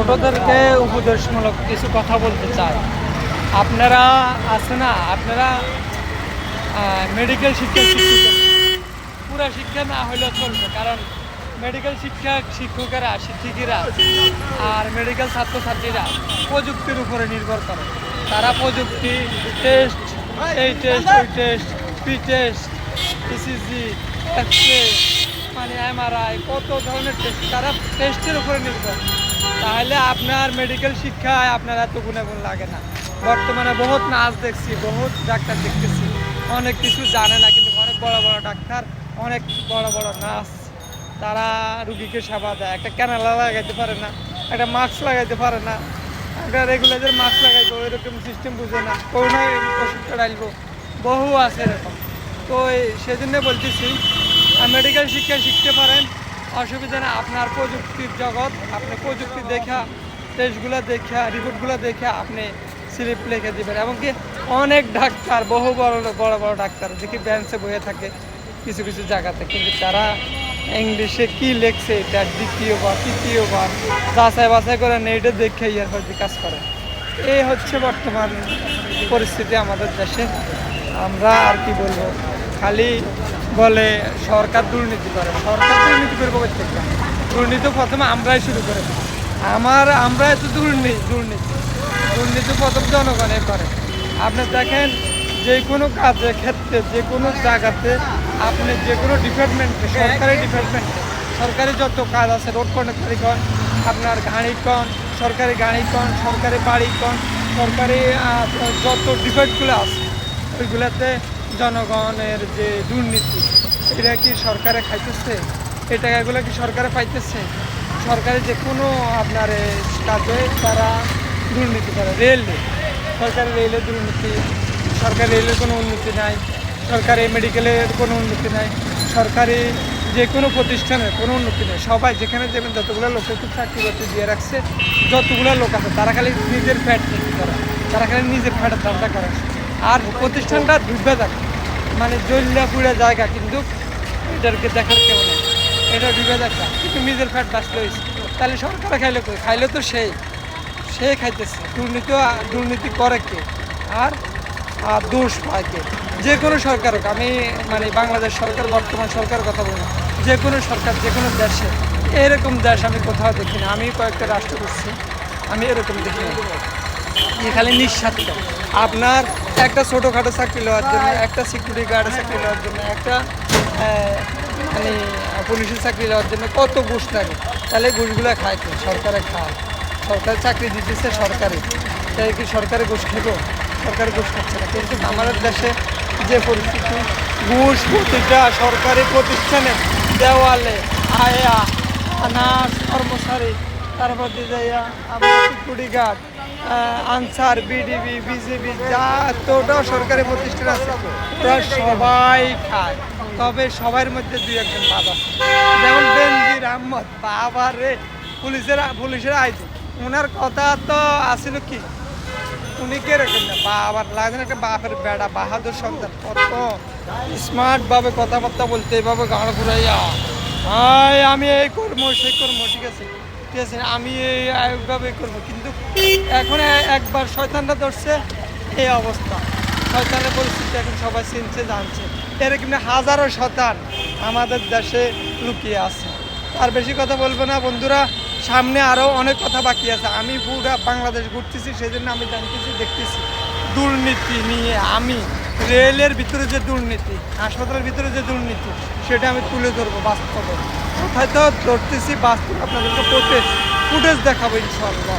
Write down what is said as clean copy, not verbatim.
ছোটদেরকে উপদেশমূলক কিছু কথা বলতে চাই। আপনারা আছে না, আপনারা মেডিকেল শিক্ষা শিক্ষিত, পুরা শিক্ষা না হলেও চলবে, কারণ মেডিকেল শিক্ষকেরা শিক্ষিকারা আর মেডিকেল ছাত্রছাত্রীরা প্রযুক্তির উপরে নির্ভর করে। তারা প্রযুক্তি টেস্ট, এই টেস্ট ওই test, P test, ECG, x-ray, মানে এমআরআই, কত ধরনের টেস্ট, তারা টেস্টের উপরে নির্ভর। তাহলে আপনার মেডিকেল শিক্ষায় আপনার এত গুণাগুণ লাগে না। বর্তমানে বহুত নার্স দেখছি, বহুত ডাক্তার দেখতেছি, অনেক কিছু জানে না, কিন্তু অনেক বড় বড় ডাক্তার, অনেক বড় বড় নার্স, তারা রুগীকে সেবা দেয়। একটা ক্যানালা লাগাইতে পারে না, একটা মাস্ক লাগাইতে পারে না, একটা রেগুলার মাস্ক লাগাইবো এরকম সিস্টেম বুঝে না, করোনায় ওষুধটা ডালবো, বহু আছে এরকম। তো সেজন্য বলতেছি মেডিকেল শিক্ষা শিখতে পারেন, অসুবিধা না। আপনার প্রযুক্তির জগৎ, আপনি প্রযুক্তি দেখা, টেস্টগুলো দেখা, রিপোর্টগুলো দেখে আপনি স্লিপ লিখে দেবেন। এমনকি অনেক ডাক্তার, বহু বড় বড় বড় ডাক্তার দেখি বেঞ্চে বসে থাকে কিছু কিছু জায়গাতে, কিন্তু তারা ইংলিশে কি লেখছে এটা দ্বিতীয়বার তৃতীয়বার যাচাই বাছাই করে নেটে দেখে এরপর কাজ করে। এই হচ্ছে বর্তমান পরিস্থিতি আমাদের দেশে। আমরা আর কি বলবো, খালি বলে সরকার দুর্নীতি করে। সরকার দুর্নীতি করবো প্রত্যেক, দুর্নীতি প্রথমে আমরাই শুরু করে দিই। আমরা এত দুর্নীতি প্রথম জনগণে করে। আপনি দেখেন যে কোনো কাজের ক্ষেত্রে, যে কোনো জায়গাতে, আপনি যে কোনো ডিপার্টমেন্টে, সরকারি যত কাজ আছে, রোড কন্ট্রাক্টরি কন, আপনার গাড়ি কন, সরকারি গাড়ি কন, সরকারি বাড়ি কন, সরকারি যত ডিপার্টগুলো আছে, ওইগুলোতে জনগণের যে দুর্নীতি, এটা কি সরকারে খাইতেছে? এই টাকাগুলো কি সরকারে পাইতেছে? সরকারি যে কোনো আপনার কাজে তারা দুর্নীতি করে। সরকারি রেলের দুর্নীতি, সরকারি রেলের কোনো উন্নতি নাই, সরকারি মেডিকেলের কোনো উন্নতি নাই, সরকারি যে কোনো প্রতিষ্ঠানের কোনো উন্নতি নেই। সবাই যেখানে যেমন যতগুলো লোককে খুব চাকরি বাকরি দিয়ে রাখছে, যতগুলো লোক আছে, তারা খালি নিজের ফ্যাট বিক্রি করে, তারা খালি নিজের ফ্যাটের দামটা করে, আর প্রতিষ্ঠানটা ডুবে থাকে, মানে জল্লা পুড়ে জায়গা, কিন্তু এটাকে দেখার কেউ নেই, এটা ডুবে দেখা, কিন্তু নিজের ফ্যাট বাঁচতে হয়েছে। তাহলে সরকার খাইলে তো সে খাইতেছে। দুর্নীতি করে কে, আর দোষ পায় কে? যে কোনো সরকার হোক, আমি মানে বাংলাদেশ সরকার, বর্তমান সরকারের কথা বলি, যে কোনো সরকার, যে কোনো দেশে এরকম দেশ আমি কোথাও দেখি না। আমি কয়েকটা রাষ্ট্র করছি, আমি এরকম দেখি না। খালি নিঃস্বার্থ। আপনার একটা ছোটোখাটো চাকরি লওয়ার জন্য, একটা সিকিউরিটি গার্ডের চাকরি লওয়ার জন্য, একটা মানে পুলিশের চাকরি লওয়ার জন্য কত ঘুষ লাগে। তাহলে ঘুষগুলো খায় কে? সরকারে খায়। সরকারি চাকরি দিতেছে সরকারি, তাই কি সরকারি ঘুষ খেব? সরকারি ঘুষ খাচ্ছে না। কিন্তু আমাদের দেশে যে পরিস্থিতি, ঘুষ প্রতিটা সরকারি প্রতিষ্ঠানে, দেওয়ালে, আয়া, নার্স, কর্মচারী, তারপর যাইয়া আপনার security guard, Ansar, BDB, BJP, যতটা সরকারি প্রতিষ্ঠান আছে, তারা সবাই খায়। তবে সবার মধ্যে দুই একজন বাদ আছে, যেমন বেনজির আহমদ, বাবা রে, পুলিশের আইজি, ওনার কথা তো আসছিল কি, উনি কে রাখেন না, বাবার লাগেন একটা বাপের বেড়া, বাহাদুর সন্তান, কত স্মার্টভাবে কথাবার্তা বলতে, এইভাবে গাড় ঘুরাইয়া, আমি এই করবো সেই করবো, ঠিক আছে, আমি এইভাবে করবো। কিন্তু এখন একবার শয়তানটা ধরছে, এই অবস্থা। শয়তানের পরিস্থিতি এখন সবাই চিনছে, জানছে। এরকম হাজারো শয়তান আমাদের দেশে লুকিয়ে আছে। আর বেশি কথা বলবো না বন্ধুরা, সামনে আরও অনেক কথা বাকি আছে। আমি পুরো বাংলাদেশ ঘুরতেছি, সেই জন্য আমি জানতেছি, দেখতেছি দুর্নীতি নিয়ে। আমি রেলের ভিতরে যে দুর্নীতি, হাসপাতালের ভিতরে যে দুর্নীতি, সেটা আমি তুলে ধরবো বাস্তবে। কোথায় তো ধরতেছি বাস্তব, আপনাদেরকে ফুটেজ দেখাবো ইনশাআল্লাহ।